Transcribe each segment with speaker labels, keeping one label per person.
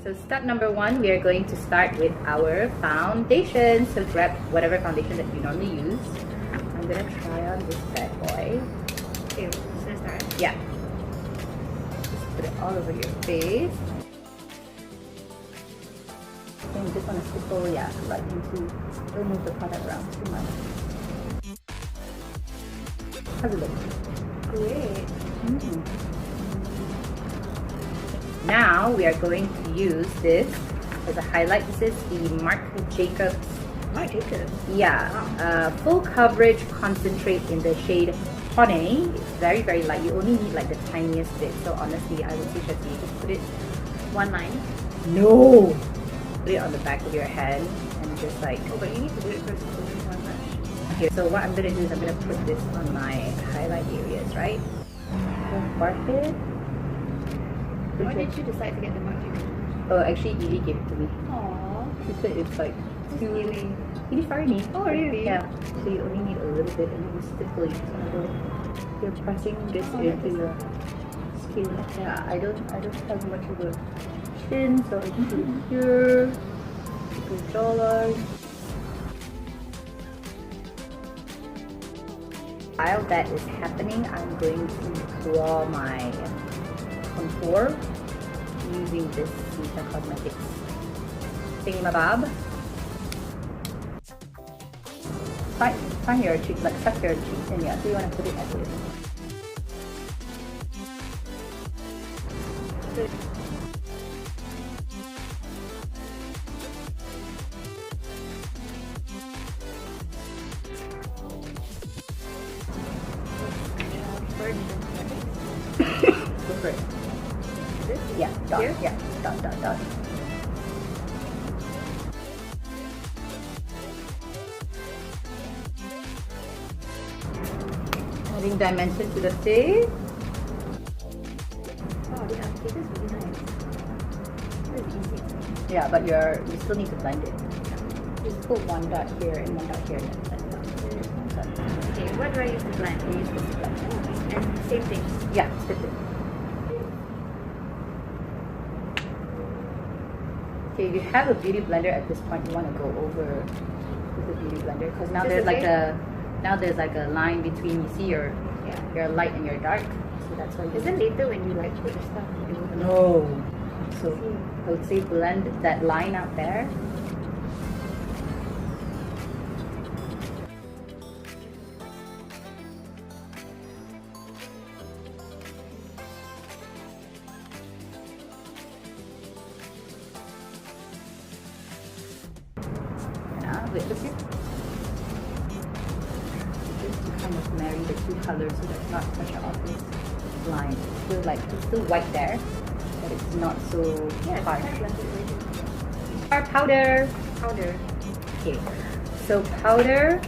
Speaker 1: So step number 1, we are going to start with our foundation. So grab whatever foundation that you normally use. I'm gonna try on this bad boy.
Speaker 2: Okay, so start.
Speaker 1: Yeah. Just put it all over your face. Then you just want to sprinkle, yeah, right into. Don't move the product around too much. How's it look?
Speaker 2: Great.
Speaker 1: Now we are going to use this as a highlight. This is the Marc Jacobs.
Speaker 2: Marc Jacobs?
Speaker 1: Yeah. Full coverage concentrate in the shade Honey. It's very, very light. You only need like the tiniest bit. So honestly, I would say Shadzy, just put it
Speaker 2: one line.
Speaker 1: No! Put it on the back of your hand and just like...
Speaker 2: Oh, but you need to do it first before you one brush.
Speaker 1: Okay, so what I'm going to do is I'm going to put this on my highlight areas, right? Forehead.
Speaker 2: Why did you decide to get the Marc Jacobs?
Speaker 1: Oh, actually, Edie gave it to me.
Speaker 2: Aww.
Speaker 1: She said it's like too...
Speaker 2: Really?
Speaker 1: Edie fired me.
Speaker 2: Oh, really?
Speaker 1: Yeah. So you only need a little bit and you stipple it. So you're pressing this into your skin. Yeah, I don't have much of a chin, so I just do it here. Your jawline. While that is happening, I'm going to draw my contour using this Nita Cosmetics thingamabob. Find your cheek, like suck your cheeks in, yeah, so you want to put it at this. Go for it.
Speaker 2: This?
Speaker 1: Yeah, dot,
Speaker 2: Here?
Speaker 1: yeah, dot, dot, dot. Adding dimension to the face.
Speaker 2: Oh, the applicator is really nice. It's easy.
Speaker 1: Yeah, but you still need to blend it. Just put one dot here and one dot here and then blend it out.
Speaker 2: Okay, what do I use to blend?
Speaker 1: You use this to blend.
Speaker 2: And same thing.
Speaker 1: Yeah, split it. Okay, if you have a beauty blender at this point, you want to go over with the beauty blender because now there's like a line between, you see your light and your dark. So that's why.
Speaker 2: Is it later when you like put the stuff?
Speaker 1: No. So I would say blend that line out there. Wait, look here. Just to kind of marry the two colors so there's not such an obvious line. It's still white there, but it's not so harsh. Our powder. Okay. So powder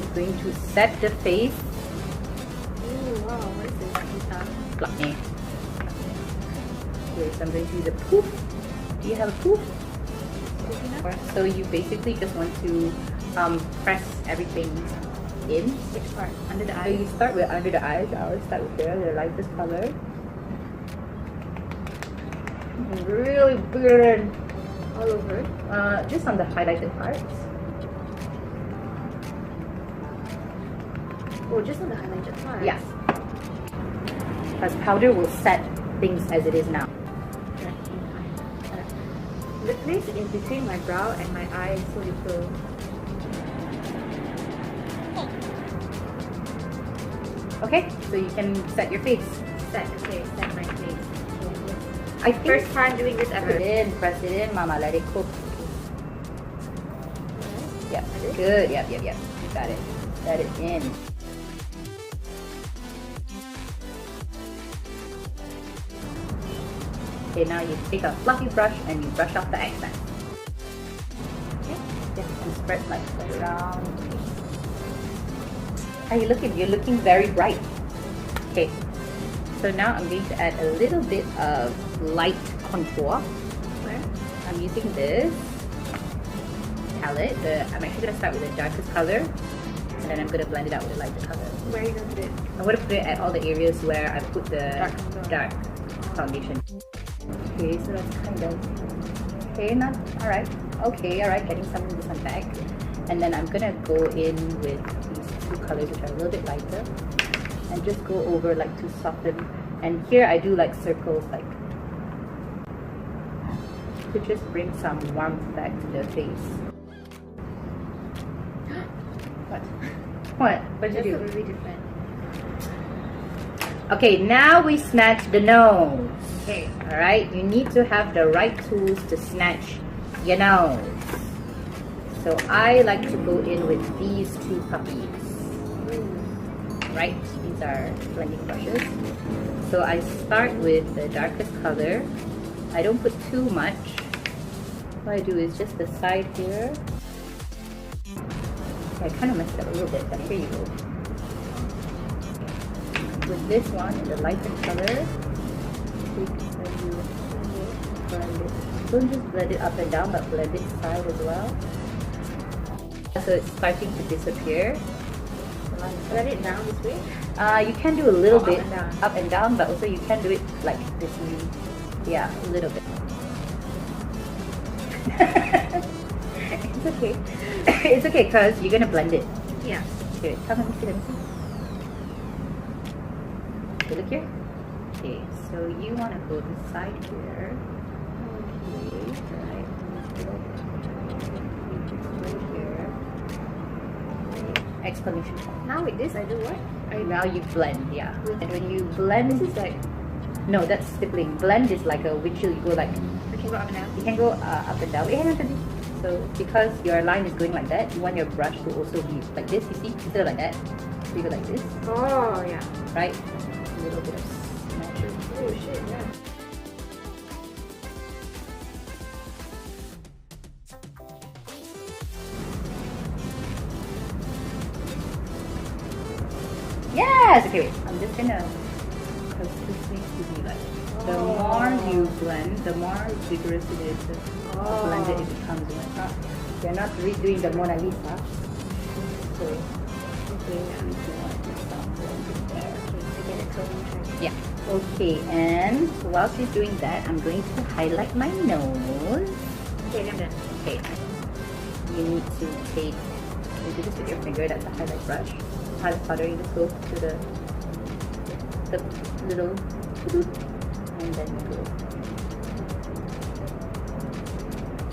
Speaker 1: is going to set the face.
Speaker 2: Oh wow, what is this?
Speaker 1: Block me. Okay, so I'm going to use a poof. Do you have a poof? So you basically just want to press everything in.
Speaker 2: Which part? Under the
Speaker 1: So
Speaker 2: eye?
Speaker 1: you start with under the eyes. I always start with there, the lightest color. And really burn
Speaker 2: All over?
Speaker 1: just on the highlighted parts.
Speaker 2: Oh, just on the highlighted part?
Speaker 1: Yes. Because powder will set things as it is now.
Speaker 2: The place in between my brow and my eye is so little.
Speaker 1: Okay, so you can set your face.
Speaker 2: Set my face.
Speaker 1: I think
Speaker 2: First time doing this
Speaker 1: press
Speaker 2: ever.
Speaker 1: it in, press it in, mama, let it cook. Yep, good, yep, you got it. Set it in. Okay, now you take a fluffy brush and you brush off the accent. Okay, just spread like around. You're looking very bright. Okay, so now I'm going to add a little bit of light contour.
Speaker 2: Where?
Speaker 1: I'm using this palette. I'm actually going to start with the darkest color and then I'm going to blend it out with the lighter color.
Speaker 2: Where are you going to put it?
Speaker 1: I'm going to put it at all the areas where I put the
Speaker 2: Dark.
Speaker 1: dark foundation. Okay, so that's kind of okay, not alright. Okay, alright, getting some of this one back. And then I'm gonna go in with these two colors which are a little bit lighter and just go over like to soften. And here I do like circles like to just bring some warmth back to the face. What? What? What did you do?
Speaker 2: Really different.
Speaker 1: Okay, now we snatch the nose.
Speaker 2: Okay.
Speaker 1: Alright, you need to have the right tools to snatch your nose. So I like to go in with these two puppies. Right, these are blending brushes. So I start with the darkest color. I don't put too much. What I do is just the side here. Okay, I kind of messed it up a little bit, but here you go. With this one, the lighter color, blend it. Don't just blend it up and down, but blend it side as well. So it's starting to disappear.
Speaker 2: Let it down this way?
Speaker 1: You can do a little bit
Speaker 2: up and down,
Speaker 1: but also you can do it like this way. Yeah, a little bit. It's okay. It's okay because you're gonna blend it.
Speaker 2: Yeah.
Speaker 1: Here, come, let me see, let me see. Okay, look here. Okay, so you want to go inside here. Okay, right. Right here. Exclamation point.
Speaker 2: Now with this, I do what?
Speaker 1: Now you blend, yeah. And when you blend,
Speaker 2: This is like,
Speaker 1: no, that's stippling. Blend is like a windshield. You go like,
Speaker 2: I can go up and down.
Speaker 1: you can go up and down. Wait, hang on, Shadzy. So because your line is going like that, you want your brush to also be like this. You see, instead of like that, you go like this,
Speaker 2: Oh, yeah.
Speaker 1: right? A little bit of smatcher.
Speaker 2: Oh, shit, yeah.
Speaker 1: Yes. Okay, wait. I'm just gonna, because this needs to be like. The more you blend, the more vigorous it is. The blended it becomes. It's not. You're not redoing the Mona Lisa. So, okay, if you want to stop blending there.
Speaker 2: To get it going.
Speaker 1: Yeah. Okay, and while she's doing that, I'm going to highlight my nose.
Speaker 2: Okay, I'm done.
Speaker 1: Okay. You need to take. You do this with your finger. That's a highlight brush. Highlight powder. You just go to the little. And then you go.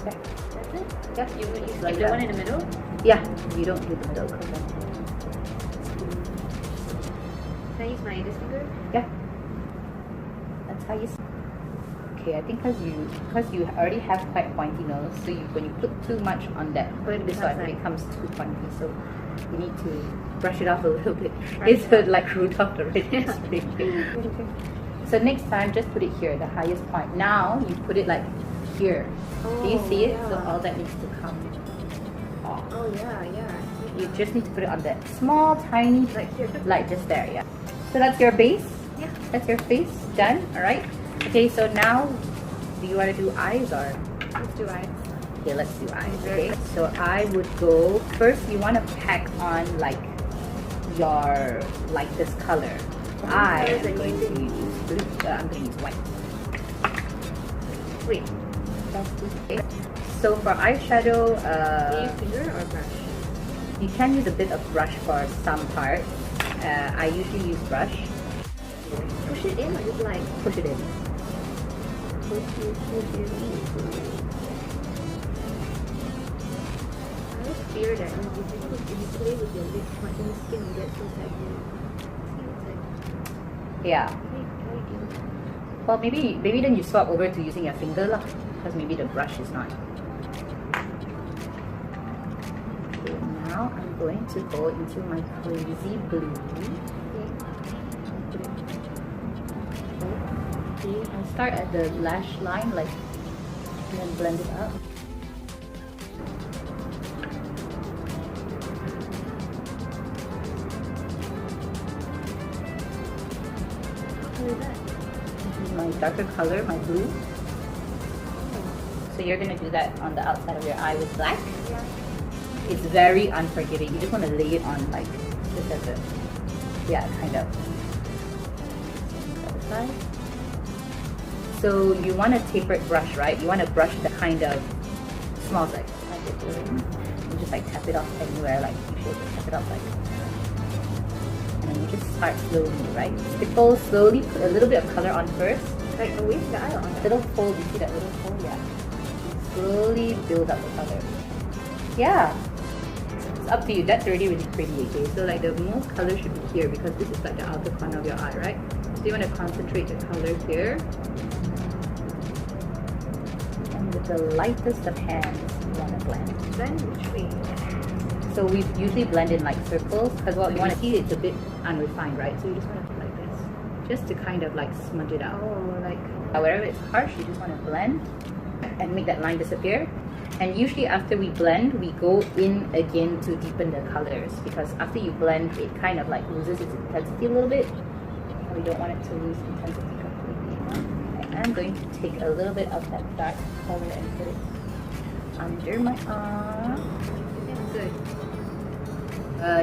Speaker 1: Okay.
Speaker 2: That's it?
Speaker 1: Yep.
Speaker 2: You would use
Speaker 1: Like
Speaker 2: like the
Speaker 1: that.
Speaker 2: one in the middle?
Speaker 1: Yeah, you don't do the middle because
Speaker 2: Can I use my this finger?
Speaker 1: yeah, that's how you. Okay, I think because you already have quite pointy nose, so when you put too much on that this one, it becomes too pointy. So you need to brush it off a little bit. It's like Rudolph the Red-Nosed Reindeer. So next time, just put it here, the highest point. Now you put it like here. Do you see it? So all that needs to come off.
Speaker 2: Oh, yeah, yeah.
Speaker 1: You just need to put it on that small, tiny,
Speaker 2: Like here.
Speaker 1: like just there, yeah. So that's your base.
Speaker 2: Yeah.
Speaker 1: That's your face done. All right. Okay. So now, do you want to do eyes or?
Speaker 2: Let's do eyes.
Speaker 1: Okay, let's do eyes. Okay. So I would go first. You want to pack on like your this color. I am going to use blue. I'm going to use white.
Speaker 2: Wait.
Speaker 1: Okay. So for eyeshadow,
Speaker 2: Do you use finger or brush?
Speaker 1: you can use a bit of brush for some parts. I usually use brush.
Speaker 2: Push it in or just like
Speaker 1: Push it in.
Speaker 2: push it in? I always fear that if you play with your lips, my own skin will get so saggy. See, it's like,
Speaker 1: Yeah.
Speaker 2: how do you do that?
Speaker 1: Well, maybe then you swap over to using your finger lah, because maybe the brush is not. Okay, now I'm going to go into my crazy blue. Okay, I'll start at the lash line, like, and then blend it up.
Speaker 2: What is that?
Speaker 1: This is my darker color, my blue. So you're gonna do that on the outside of your eye with black.
Speaker 2: Yeah.
Speaker 1: It's very unforgiving. You just want to lay it on like just as a, yeah, kind of. Other side. So you want a tapered brush, right? You want to brush the kind of small size. You just like tap it off anywhere, like you should tap it off like. And then you just start slowly, right? Stipple slowly, put a little bit of color on first.
Speaker 2: Like away from the eye or on the
Speaker 1: Little fold, you see that little fold? Yeah. Slowly build up the color. Yeah. It's up to you. That's already really pretty, okay? So like the most color should be here because this is like the outer corner of your eye, right? So you want to concentrate the color here. And with the lightest of hands, you want to blend.
Speaker 2: blend which way?
Speaker 1: So we usually blend in like circles because what we want to see it's a bit unrefined, right? So you just want to put like this, just to kind of like smudge it out.
Speaker 2: Oh, like
Speaker 1: Wherever it's harsh, you just want to blend and make that line disappear. And usually after we blend, we go in again to deepen the colors because after you blend, it kind of like loses its intensity a little bit. We don't want it to lose intensity completely. I'm going to take a little bit of that dark color and put it under my arm.
Speaker 2: it's good.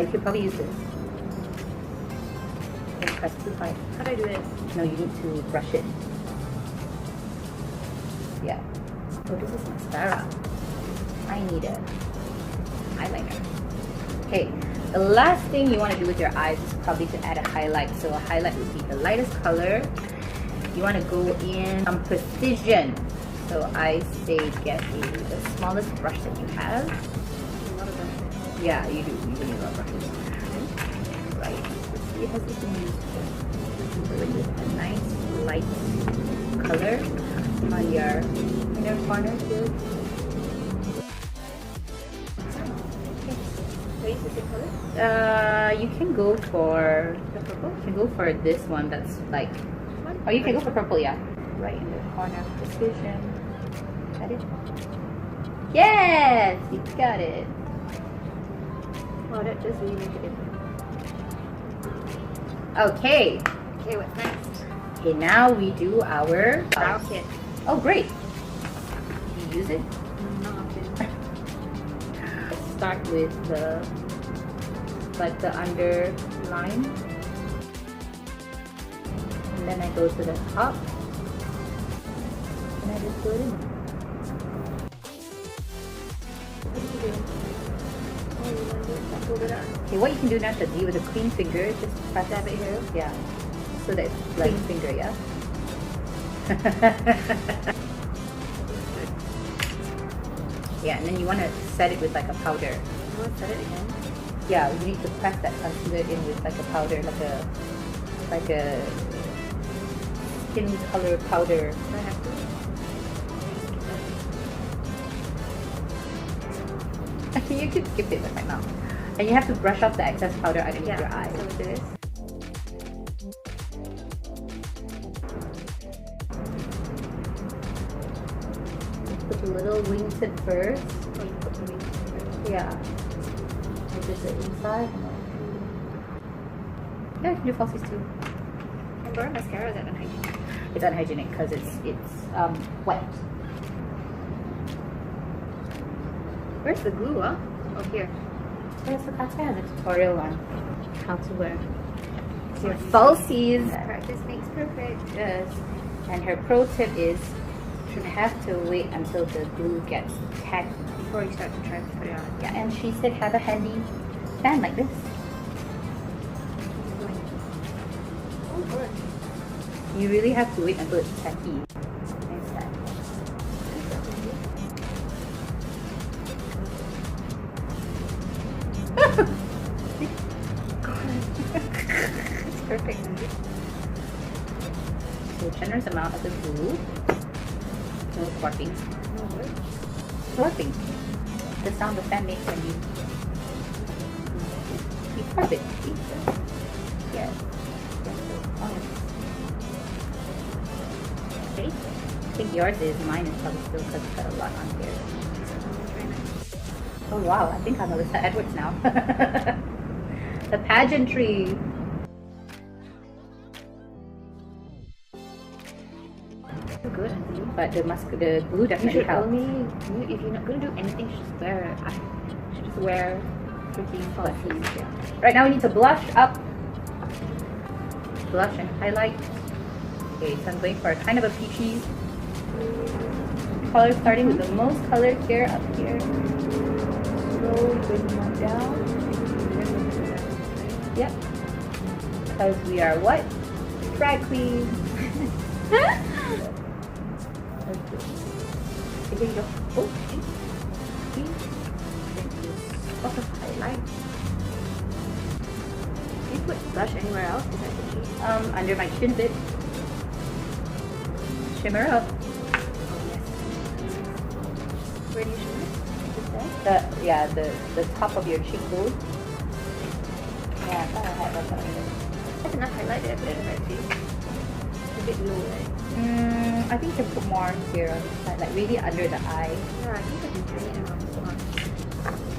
Speaker 1: You could probably use this. Okay, press too hard.
Speaker 2: How do I do it?
Speaker 1: No, you need to brush it. Yeah. Oh, this is mascara. I need a eyeliner. Okay, the last thing you want to do with your eyes is probably to add a highlight. So a highlight would be the lightest color. You want to go in some precision. So I say get the smallest brush that you have.
Speaker 2: A lot of brushes.
Speaker 1: Yeah, you do. You need a lot of brushes. Right. Let's see, it has this used with a nice light color on your inner corner too.
Speaker 2: Do I use the same color?
Speaker 1: You can go for
Speaker 2: The purple?
Speaker 1: you can go for this one that's like,
Speaker 2: One?
Speaker 1: oh, you can go for purple, yeah. Right in the corner, precision. Got it? Yes, you got it.
Speaker 2: Wow, that just really makes a difference.
Speaker 1: Okay.
Speaker 2: Okay, what's next?
Speaker 1: Okay, now we do our
Speaker 2: Brow kit.
Speaker 1: Oh, great. You use it.
Speaker 2: Not often.
Speaker 1: Let's start with the underline, and then I go to the top, and I just put it in.
Speaker 2: What did you do? Oh, you want to fold it up.
Speaker 1: Okay, what you can do now, Shadzy, with a clean finger, just press
Speaker 2: Dab it here.
Speaker 1: Yeah, so that it's like finger, yeah. Yeah, and then you want to set it with like a powder.
Speaker 2: You want to set it again?
Speaker 1: Yeah, you need to press that concealer in with like a powder, like a skin color powder.
Speaker 2: Do I have to?
Speaker 1: You could skip it right now. And you have to brush off the excess powder underneath your eye.
Speaker 2: So this.
Speaker 1: Put a little wingtip first.
Speaker 2: Oh, you put the wings first.
Speaker 1: Yeah. And just the inside. Yeah, you can do falsies too.
Speaker 2: And borrow mascara, is that unhygienic?
Speaker 1: It's unhygienic because it's wet.
Speaker 2: Where's the glue, huh? Oh, here.
Speaker 1: Yeah, so that's why I have a tutorial on how to wear your falsies.
Speaker 2: Practice makes perfect.
Speaker 1: Yes. And her pro tip is you have to wait until the glue gets tacked.
Speaker 2: Before you start to try to put it on.
Speaker 1: Yeah, and she said have a handy fan like this.
Speaker 2: Oh, good.
Speaker 1: You really have to wait until it's tacky. Nice fan.
Speaker 2: It's perfect.
Speaker 1: So generous amount of the glue. No squirting.
Speaker 2: No good.
Speaker 1: Slurping. The sound the fan makes when you carve it. See? Yes. Yes, so honest. Okay. I think yours is. Mine is probably still because it's got a lot on here. Oh wow, I think I'm Alyssa Edwards now. The pageantry.
Speaker 2: Good, Auntie.
Speaker 1: But the glue
Speaker 2: You
Speaker 1: definitely
Speaker 2: should
Speaker 1: helps.
Speaker 2: if you're not going to do anything, you should just wear you should just wear freaking falsies.
Speaker 1: Yeah. Right now we need to blush up. Blush and highlight. Okay, so I'm going for kind of a peachy color, starting with the most color here, up here. Slowly bringing on down. Yep. Because we are what? Drag queens.
Speaker 2: Okay, here you go. Oh, thank you. Lots of highlight. Can you put blush anywhere else besides the cheek?
Speaker 1: Under my chin bit. Shimmer up.
Speaker 2: Oh, yes. Where do you shimmer? Just there?
Speaker 1: The top of your cheekbone. Yeah, I thought I had that on.
Speaker 2: That's enough highlight that I put it in my face. It's a bit low, right?
Speaker 1: I think you can put more here on this side, like really under the eye.
Speaker 2: Yeah, I think I've been doing it around this one.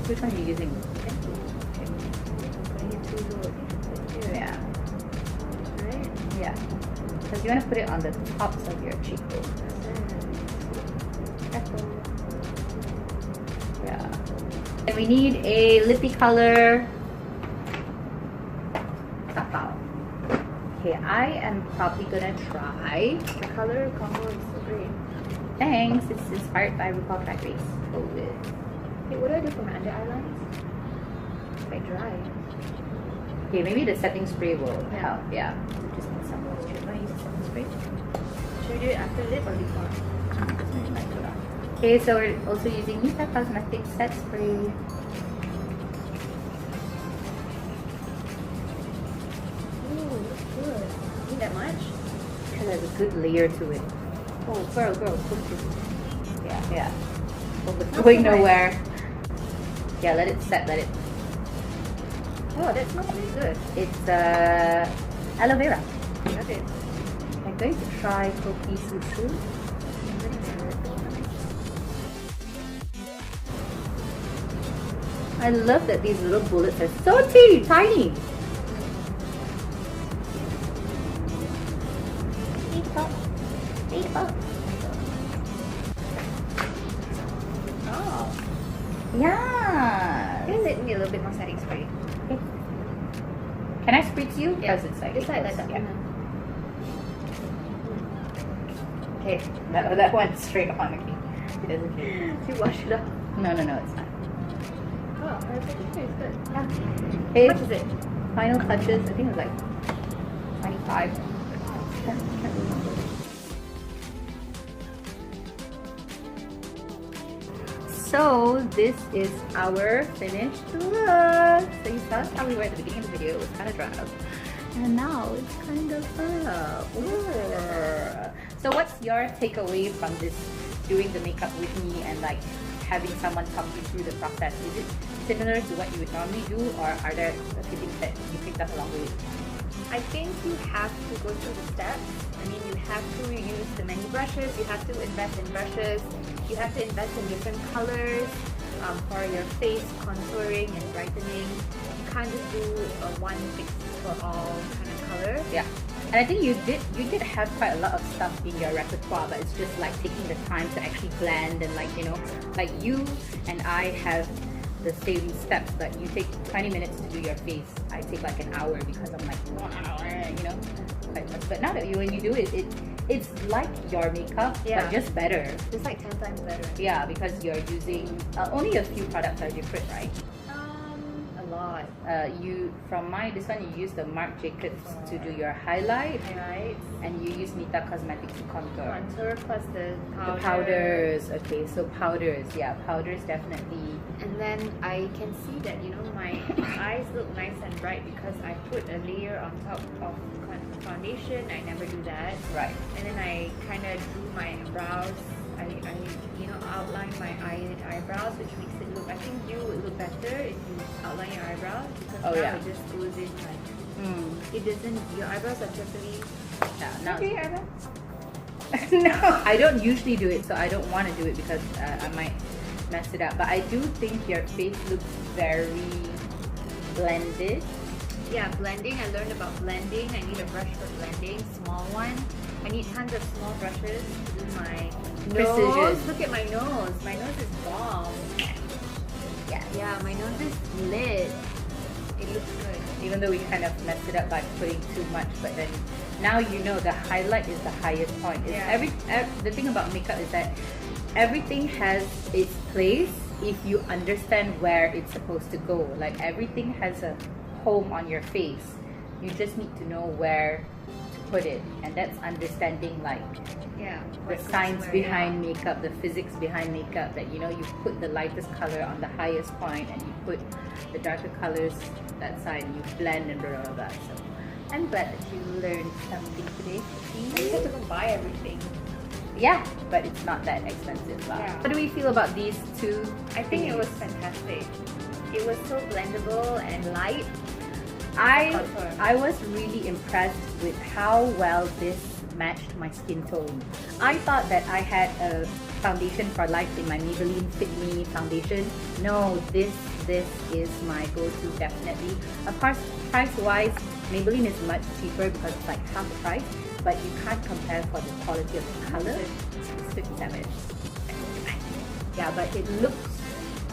Speaker 1: Which one are you using?
Speaker 2: Thank you. Okay. Putting it too low, I think it's here.
Speaker 1: Yeah.
Speaker 2: Right?
Speaker 1: Yeah. Because you want to put it on the tops of your cheekbone.
Speaker 2: Careful.
Speaker 1: Yeah. And we need a lippy color. Tapao. Okay, I am probably gonna try.
Speaker 2: The color combo is so great.
Speaker 1: Thanks. It's inspired by RuPaul's Drag Race. Go with.
Speaker 2: Hey, what do I do for my under eye lines? It's quite dry.
Speaker 1: Okay, maybe the setting spray will
Speaker 2: Yeah.
Speaker 1: help. Yeah. So just need some moisture. Do I use a setting spray?
Speaker 2: Should we do it after lip or before?
Speaker 1: Okay, so we're also using Nita Cosmetics set spray.
Speaker 2: Ooh, looks good. Need that much?
Speaker 1: It has a good layer to it. Oh, girl, push it. Yeah. Oh, it's
Speaker 2: Not
Speaker 1: going
Speaker 2: so much.
Speaker 1: nowhere. Yeah, let it set, let it.
Speaker 2: Oh, that smells really good.
Speaker 1: It's aloe vera.
Speaker 2: Love it.
Speaker 1: I'm going to try Kopi Susu. I love that these little bullets are so teeny tiny.
Speaker 2: Oh.
Speaker 1: Yeah.
Speaker 2: Can you need a little bit more setting spray?
Speaker 1: Can I spritz you?
Speaker 2: Yeah.
Speaker 1: Because it's like
Speaker 2: This side
Speaker 1: close,
Speaker 2: like that.
Speaker 1: yeah. Okay, that went straight on. Okay, it doesn't care.
Speaker 2: You wash it up.
Speaker 1: No, it's not.
Speaker 2: Oh, our texture is good.
Speaker 1: Yeah.
Speaker 2: How
Speaker 1: Okay,
Speaker 2: much is it?
Speaker 1: final touches. I think it was like 25. Can't remember. So this is our finished look. So you saw how we were at the beginning of the video. It was kind of drab, and now it's kind of up. Ooh. So what's your takeaway from this, doing the makeup with me and like having someone talk you through the process? Is it similar to what you would normally do, or are there a few things that you picked up along the way?
Speaker 2: I think you have to go through the steps. I mean, you have to use the many brushes, you have to invest in brushes, you have to invest in different colors for your face contouring and brightening. You can't just do a one fix for all kind of color.
Speaker 1: Yeah. And I think you did have quite a lot of stuff in your repertoire, but it's just like taking the time to actually blend and like, you know, like you and I have the same steps, that you take 20 minutes to do your face. I take like an hour because I'm like, wow, you know, quite much. But now that when you do it, it's like your makeup, but just better.
Speaker 2: It's like 10 times better.
Speaker 1: Yeah, because you're using only a few products are different, right?
Speaker 2: A lot.
Speaker 1: From this one you use the Marc Jacobs to do your highlight,
Speaker 2: Right.
Speaker 1: and you use Nita Cosmetics to contour.
Speaker 2: Contour plus the powder.
Speaker 1: The powders, okay, so powders, yeah, powders definitely.
Speaker 2: And then I can see that, you know, my eyes look nice and bright because I put a layer on top of foundation. I never do that.
Speaker 1: Right.
Speaker 2: And then I kind of drew my brows. I you know, outline my eyebrows, which makes it look, I think you would look better if you outline your eyebrows, because now it just goes in like, it doesn't, your eyebrows are totally,
Speaker 1: Now,
Speaker 2: okay, eyebrows?
Speaker 1: no, I don't usually do it, so I don't want to do it because I might mess it up. But I do think your face looks very blended.
Speaker 2: Yeah, blending. I learned about blending. I need a brush for blending, small one. I need tons of small brushes to do my nose.
Speaker 1: Precision.
Speaker 2: Look at my nose. My nose is bomb. Yeah, my nose is lit. It looks good.
Speaker 1: Even though we kind of messed it up by putting too much, but then now you know the highlight is the highest point. It's the thing about makeup is that everything has its place if you understand where it's supposed to go. Like everything has a home on your face. You just need to know where to put it, and that's understanding like the science behind makeup, the physics behind makeup. That you know, you put the lightest color on the highest point, and you put the darker colors that side, and you blend and blah blah blah. So I'm glad that you learned something today.
Speaker 2: You have to go buy everything.
Speaker 1: Yeah, but it's not that expensive.
Speaker 2: Yeah.
Speaker 1: What do we feel about these two?
Speaker 2: I think it was fantastic. It was so blendable and light.
Speaker 1: I was really impressed with how well this matched my skin tone. I thought that I had a foundation for life in my Maybelline Fit Me foundation. No, this is my go-to definitely. Of course, price-wise, Maybelline is much cheaper because it's like half the price, but you can't compare for the quality of the color. It's 57. Yeah, but it looks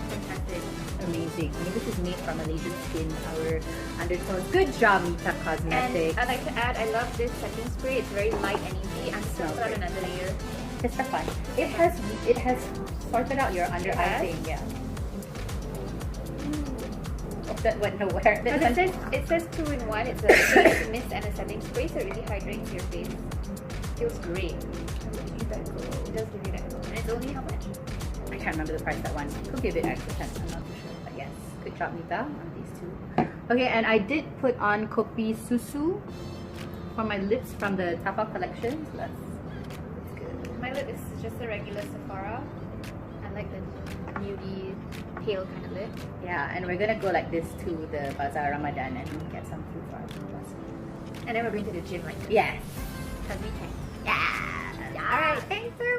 Speaker 2: Fantastic.
Speaker 1: amazing. I mean, this is made from Malaysian skin, our undertones. Good job, Nita Cosmetics.
Speaker 2: And I'd like to add, I love this setting spray. It's very light and easy. I'm still put on another layer.
Speaker 1: It's for fun. It has sorted out your under eye thing, yeah. That went nowhere.
Speaker 2: But it says 2-in-1. It's a face mist and a setting spray, so it really hydrates your face. Feels great. It does give you that glow. And it's only how much?
Speaker 1: I can't remember the price that one. Could be a bit extra, I'm not too sure. But yes, good job, Nita, on these two. Okay, and I did put on Kopi Susu for my lips from the Tapa collection. So that's good.
Speaker 2: My lip is just a regular Sephora. I like the nudie, pale kind of lip.
Speaker 1: Yeah, and we're gonna go like this to the Bazaar Ramadan and get some food for our class.
Speaker 2: And then we're going to the gym like this.
Speaker 1: Yes.
Speaker 2: Because we can.
Speaker 1: Yeah.
Speaker 2: Alright, thanks for